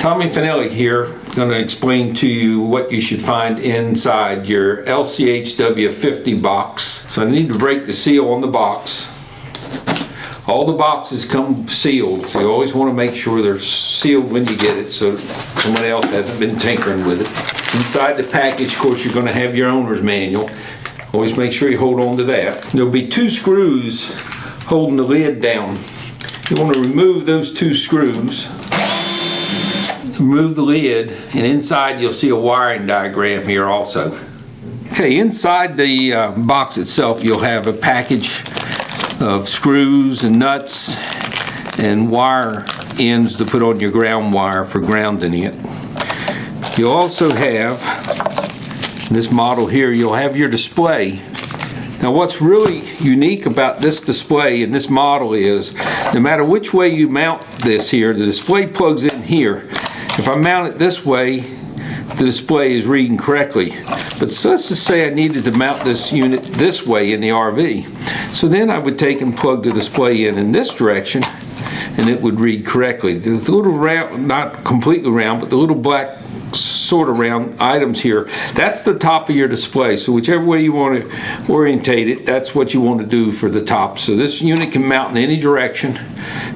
Tommy Finelli here, going to explain to you what you should find inside your LCHW50 box. So I need to break the seal on the box. All the boxes come sealed, so you always want to make sure they're sealed when you get it so someone else hasn't been tinkering with it. Inside the package, of course, you're going to have your owner's manual. Always make sure you hold on to that. There'll be 2 screws holding the lid down. You want to remove those 2 screws. Remove the lid, and inside you'll see a wiring diagram here also. Okay, inside the box itself you'll have a package of screws and nuts and wire ends to put on your ground wire for grounding it. You'll also have this model here, you'll have your display. Now what's really unique about this display and this model is no matter which way you mount this here, the display plugs in here. If I mount it this way, the display is reading correctly. But so let's just say I needed to mount this unit this way in the RV. So then I would take and plug the display in this direction and it would read correctly. The little round, not completely round, but the little black sort of round items here, that's the top of your display. So whichever way you want to orientate it, that's what you want to do for the top. So this unit can mount in any direction.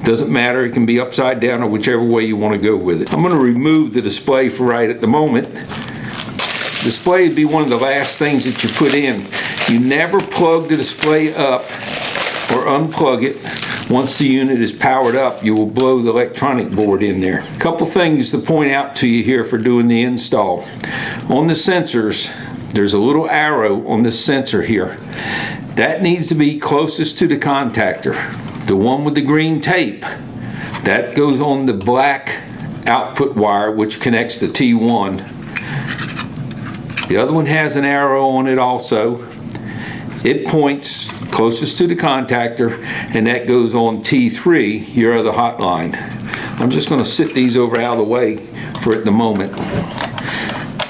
Doesn't matter, it can be upside down or whichever way you want to go with it. I'm going to remove the display for right at the moment. Display would be one of the last things that you put in. You never plug the display up or unplug it. Once the unit is powered up, you will blow the electronic board in there. A couple things to point out to you here for doing the install. On the sensors, there's a little arrow on this sensor here. That needs to be closest to the contactor. The one with the green tape, that goes on the black output wire which connects to T1. The other one has an arrow on it also. It points closest to the contactor, and that goes on T3, your other hotline. I'm just going to sit these over out of the way for at the moment.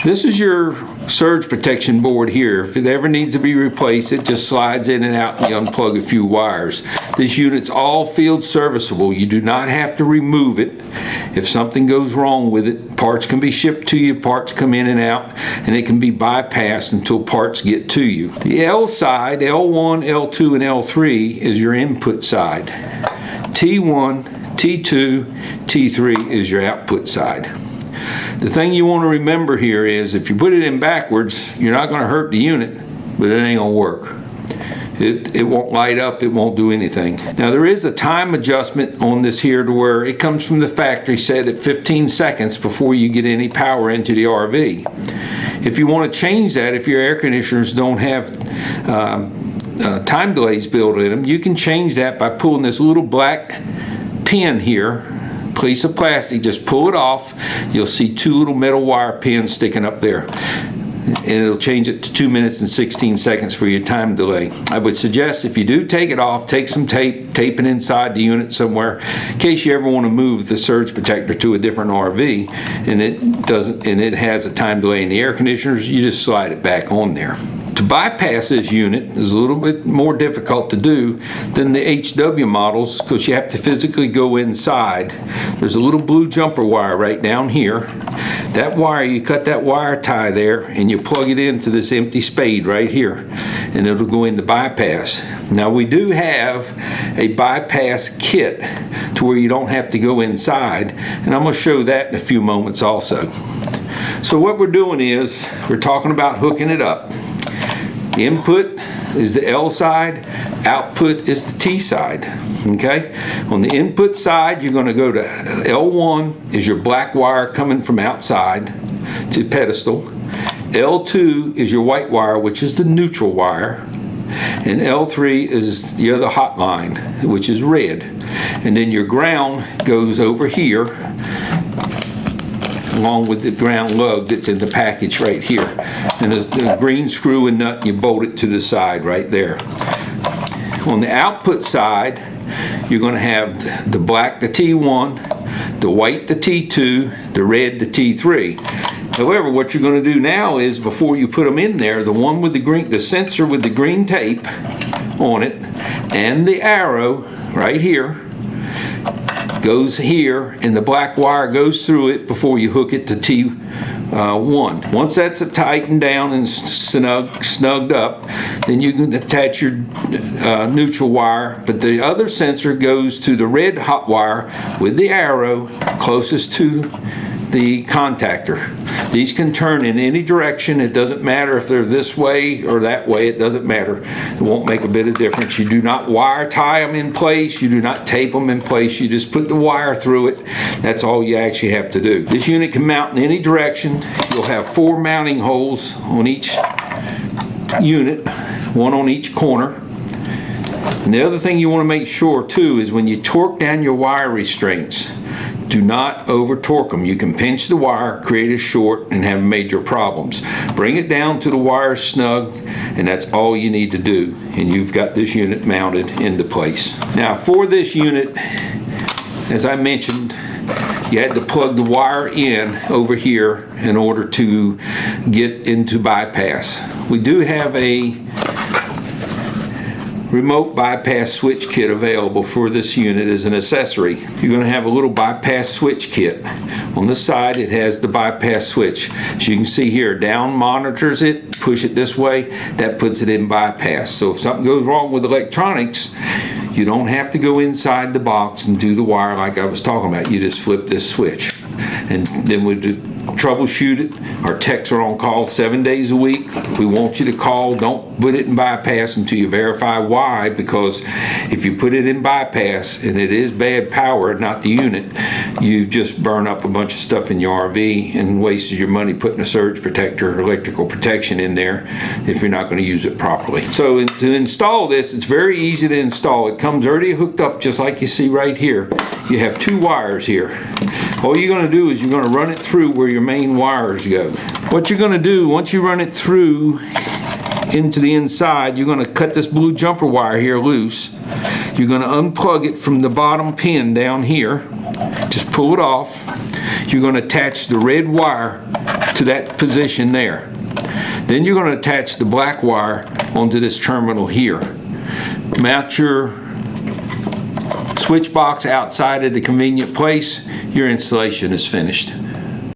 This is your surge protection board here. If it ever needs to be replaced, it just slides in and out and you unplug a few wires. This unit's all field serviceable. You do not have to remove it. If something goes wrong with it, parts can be shipped to you, parts come in and out, and it can be bypassed until parts get to you. The L side, L1, L2, and L3 is your input side. T1, T2, T3 is your output side. The thing you want to remember here is if you put it in backwards, you're not going to hurt the unit, but it ain't going to work. It won't light up, it won't do anything. Now there is a time adjustment on this here to where it comes from the factory set at 15 seconds before you get any power into the RV. If you want to change that, if your air conditioners don't have time delays built in them, you can change that by pulling this little black pin here, piece of plastic, just pull it off. You'll see 2 little metal wire pins sticking up there. And it'll change it to 2 minutes and 16 seconds for your time delay. I would suggest if you do take it off, take some tape, tape it inside the unit somewhere in case you ever want to move the surge protector to a different RV and it has a time delay in the air conditioners, you just slide it back on there. To bypass this unit is a little bit more difficult to do than the HW models because you have to physically go inside. There's a little blue jumper wire right down here. That wire, you cut that wire tie there and you plug it into this empty spade right here and it'll go into bypass. Now we do have a bypass kit to where you don't have to go inside, and I'm going to show that in a few moments also. So what we're doing is we're talking about hooking it up. Input is the L side, output is the T side. Okay? On the input side, you're going to go to L1 is your black wire coming from outside to pedestal. L2 is your white wire, which is the neutral wire. And L3 is the other hot line, which is red. And then your ground goes over here along with the ground lug that's in the package right here. And a green screw and nut, you bolt it to the side right there. On the output side, you're going to have the black, the T1, the white, the T2, the red, the T3. However, what you're going to do now is before you put them in there, the one with the green, the sensor with the green tape on it, and the arrow right here, goes here, and the black wire goes through it before you hook it to T1. Once that's tightened down and snugged up, then you can attach your neutral wire, but the other sensor goes to the red hot wire with the arrow closest to the contactor. These can turn in any direction. It doesn't matter if they're this way or that way. It doesn't matter. It won't make a bit of difference. You do not wire tie them in place. You do not tape them in place. You just put the wire through it. That's all you actually have to do. This unit can mount in any direction. You'll have 4 mounting holes on each unit, 1 on each corner. And the other thing you want to make sure too is when you torque down your wire restraints, do not over torque them. You can pinch the wire, create a short, and have major problems. Bring it down to the wire snug, and that's all you need to do. And you've got this unit mounted into place. Now for this unit, as I mentioned, you had to plug the wire in over here in order to get into bypass. We do have a remote bypass switch kit available for this unit as an accessory. You're going to have a little bypass switch kit. On the side it has the bypass switch. As you can see here, down monitors it, push it this way, that puts it in bypass. So if something goes wrong with electronics, you don't have to go inside the box and do the wire like I was talking about. You just flip this switch. And then we troubleshoot it. Our techs are on call 7 days a week. We want you to call. Don't put it in bypass until you verify why, because if you put it in bypass and it is bad power, not the unit, you just burn up a bunch of stuff in your RV and wasted your money putting a surge protector or electrical protection in there if you're not going to use it properly. So to install this, it's very easy to install. It comes already hooked up just like you see right here. You have 2 wires here. All you're going to do is you're going to run it through where your main wires go. What you're going to do, once you run it through into the inside, you're going to cut this blue jumper wire here loose. You're going to unplug it from the bottom pin down here. Just pull it off. You're going to attach the red wire to that position there. Then you're going to attach the black wire onto this terminal here. Mount your switch box outside of the convenient place. Your installation is finished.